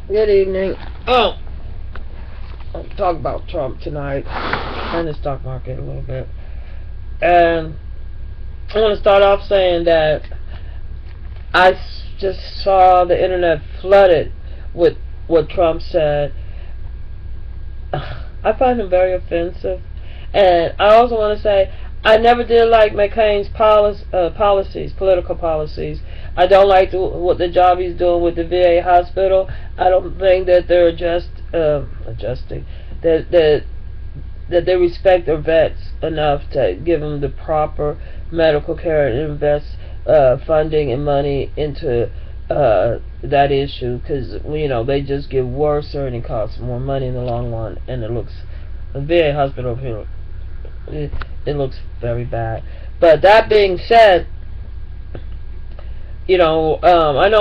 Good evening. Oh, I'll talk about Trump tonight and the stock market a little bit. And I want to start off saying that I just saw the internet flooded with what Trump said. I find him very offensive. And I also want to say I never did like McCain's political policies. I don't like what the job he's doing with the VA hospital. I don't think that they're adjusting that they respect their vets enough to give them the proper medical care and invest funding and money into that issue, because they just get worse and it costs more money in the long run, and the VA hospital here, it looks very bad. But that being said, I know,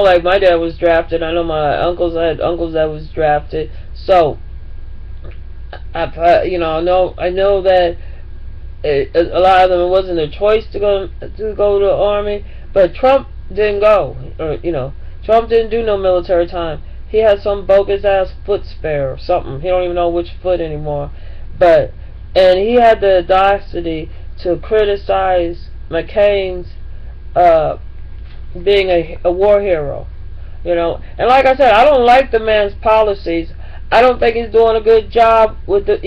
like, my dad was drafted. I know I had uncles that was drafted. So I know that a lot of them, it wasn't their choice to go to the army, but Trump didn't go, or Trump didn't do no military time. He had some bogus ass foot spare or something. He don't even know which foot anymore. And he had the audacity to criticize McCain's being a war hero. And like I said, I don't like the man's policies. I don't think he's doing a good job with the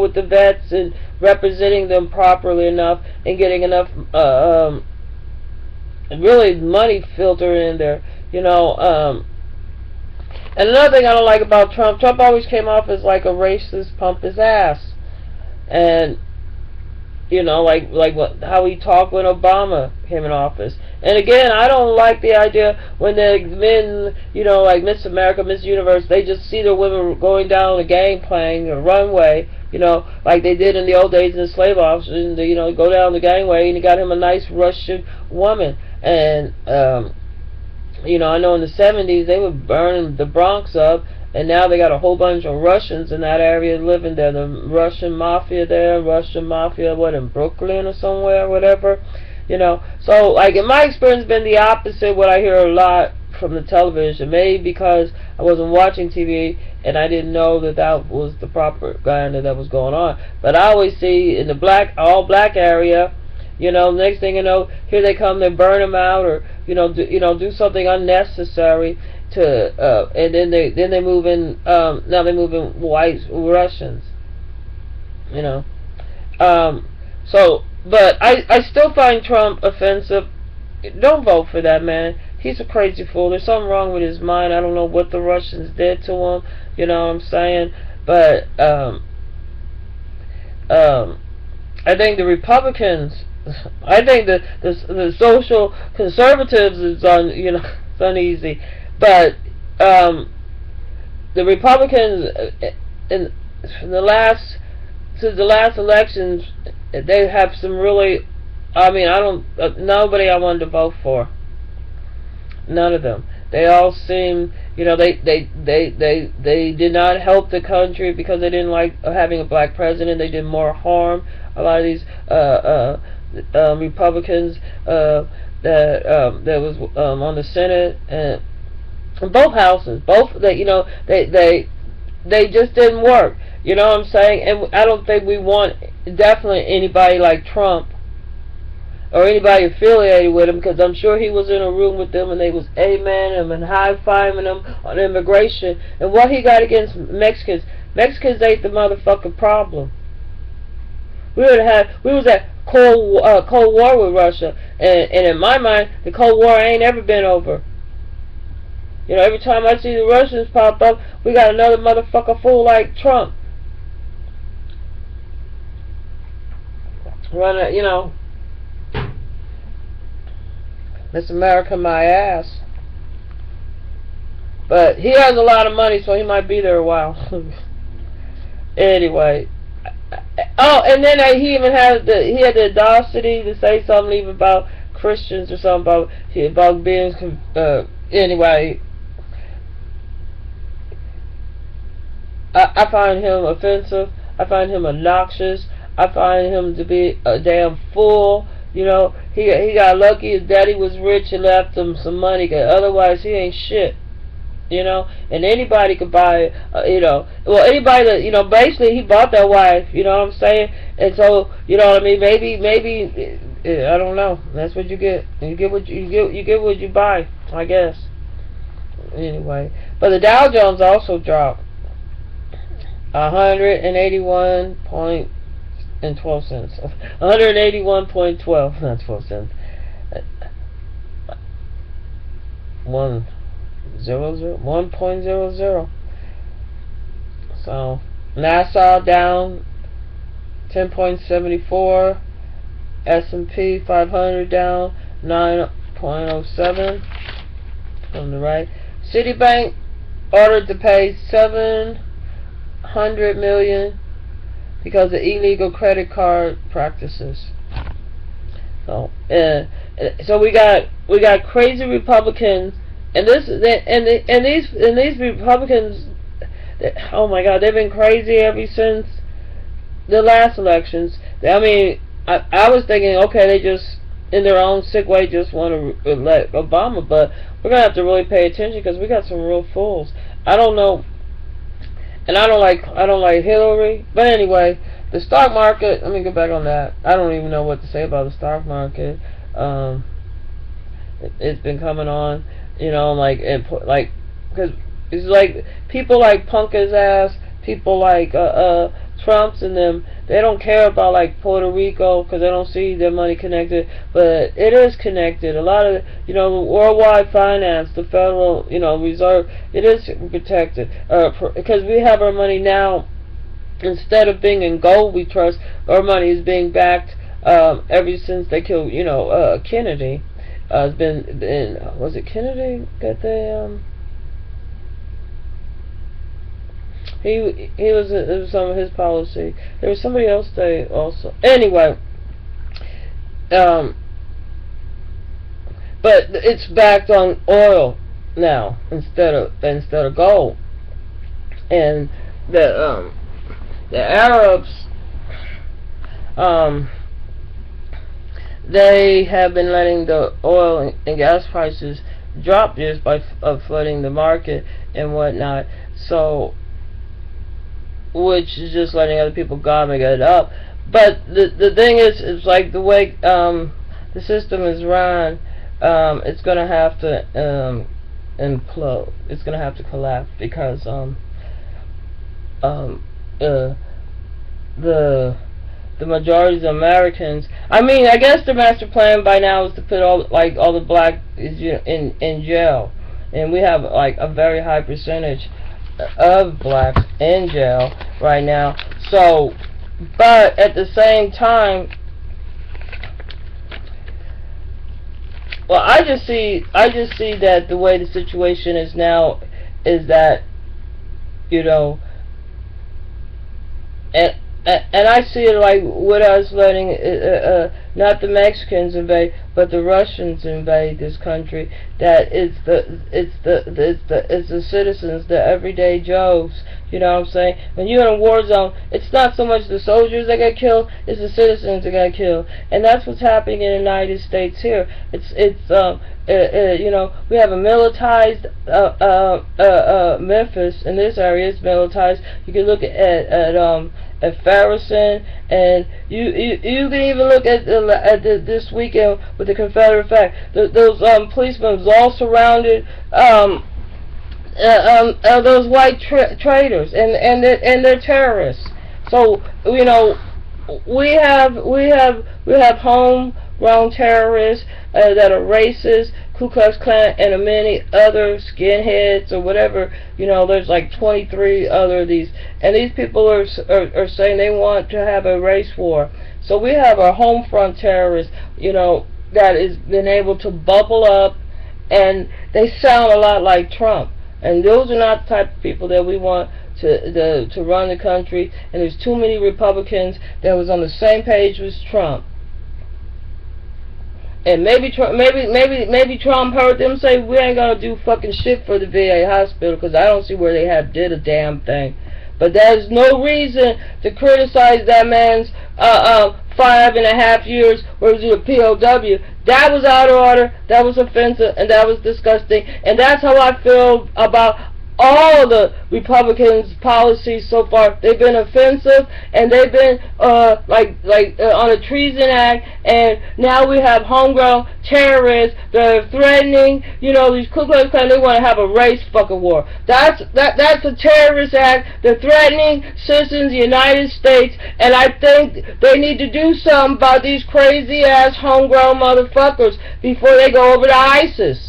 with the vets and representing them properly enough and getting enough really money filtered in there. And another thing I don't like about Trump always came off as like a racist, pump his ass, and how he talked when Obama came in office. And again, I don't like the idea when the men, like Miss America, Miss Universe, they just see the women going down the gangplank or runway, like they did in the old days in the slave offices, and go down the gangway, and he got him a nice Russian woman. And I know in the 70s they were burning the Bronx up, and now they got a whole bunch of Russians in that area living there. The Russian mafia there, in Brooklyn or somewhere, whatever. So, like, in my experience, been the opposite. What I hear a lot from the television, maybe because I wasn't watching TV and I didn't know that was the propaganda that was going on. But I always see in the all black area, next thing you know, here they come, they burn them out, or do something unnecessary and then they move in. Now they move in white Russians. But I still find Trump offensive. Don't vote for that man. He's a crazy fool. There's something wrong with his mind. I don't know what the Russians did to him. You know what I'm saying? But I think the Republicans, I think the social conservatives is it's uneasy. But the Republicans in since the last elections, they have some really, nobody I wanted to vote for. None of them. They all seem, they did not help the country because they didn't like having a black president. They did more harm. A lot of these Republicans that was on the Senate and both houses, they just didn't work. You know what I'm saying? And I don't think we want definitely anybody like Trump or anybody affiliated with him, because I'm sure he was in a room with them and they was amening him and high-fiving him on immigration. And what he got against Mexicans ain't the motherfucking problem. We was at Cold War with Russia, and in my mind, the Cold War ain't ever been over. Every time I see the Russians pop up, we got another motherfucker fool like Trump. Miss America my ass. But he has a lot of money, so he might be there a while. Anyway. Oh, and then he even had the audacity to say something even about Christians or something about being anyway. I find him offensive. I find him obnoxious. I find him to be a damn fool. He got lucky his daddy was rich and left him some money, 'cause otherwise he ain't shit. you know, and anybody could buy, you know, well, anybody that, you know, basically he bought that wife, you know what I'm saying, and so, you know what I mean, maybe, I don't know, that's what you get, you get what you get what you buy, I guess, anyway, but the Dow Jones also dropped 181.12 cents, 181.12, not 12 cents, 1.00. So NASA down 10.74, S&P 500 down 9.07 on the right. Citibank ordered to pay $700 million because of illegal credit card practices. So so we got crazy Republicans, and these Republicans, oh my God, they've been crazy ever since the last elections. I mean, I was thinking, okay, they just in their own sick way just want to elect Obama, but we're gonna have to really pay attention because we got some real fools. I don't know, and I don't like Hillary, but anyway. The stock market, let me get back on that. I don't even know what to say about the stock market. It's been coming on, you know, because it's like people like punk his ass, people like Trump's and them, they don't care about like Puerto Rico because they don't see their money connected, but it is connected. A lot of, you know, the worldwide finance, the Federal, you know, Reserve, it is protected because we have our money now. Instead of being in gold, we trust our money is being backed ever since they killed, you know, Kennedy. It's been was it Kennedy that they it was some of his policy. There was somebody else they also, anyway, but it's backed on oil now instead of gold, and the Arabs, they have been letting the oil and gas prices drop just by flooding the market and whatnot. So, which is just letting other people gobble it up. But the thing is, it's like the way the system is run, it's gonna have to implode. It's gonna have to collapse because the majority of the Americans, I mean, I guess the master plan by now is to put all the black in jail, and we have like a very high percentage of blacks in jail right now. So, but at the same time, well, I just see that the way the situation is now is that, you know, and I see it like with us letting not the Mexicans invade, but the Russians invade this country. That it's the citizens, the everyday Joes. You know what I'm saying? When you're in a war zone, it's not so much the soldiers that get killed; it's the citizens that get killed, and that's what's happening in the United States here. It's you know, we have a militarized Memphis in this area. It's militarized. You can look at Farrison, and you can even look at this weekend with the Confederate flag. Those policemen was all surrounded. Those white traitors, and they're terrorists. So, you know, we have homegrown terrorists that are racist, Ku Klux Klan, and many other skinheads or whatever. You know, there's like 23 other of these, and these people are saying they want to have a race war. So we have our home front terrorists, you know, that has been able to bubble up, and they sound a lot like Trump. And those are not the type of people that we want to run the country. And there's too many Republicans that was on the same page with Trump. And maybe Trump heard them say, we ain't gonna do fucking shit for the VA hospital, because I don't see where they did a damn thing. But there's no reason to criticize that man's 5.5 years where he was a POW. That was out of order, that was offensive, and that was disgusting. And that's how I feel about all the Republicans' policies so far. They've been offensive, and they've been on a treason act, and now we have homegrown terrorists that are threatening, these Ku Klux Klan. They want to have a race fucking war. That's a terrorist act. They're threatening citizens of the United States, and I think they need to do something about these crazy ass homegrown motherfuckers before they go over to ISIS.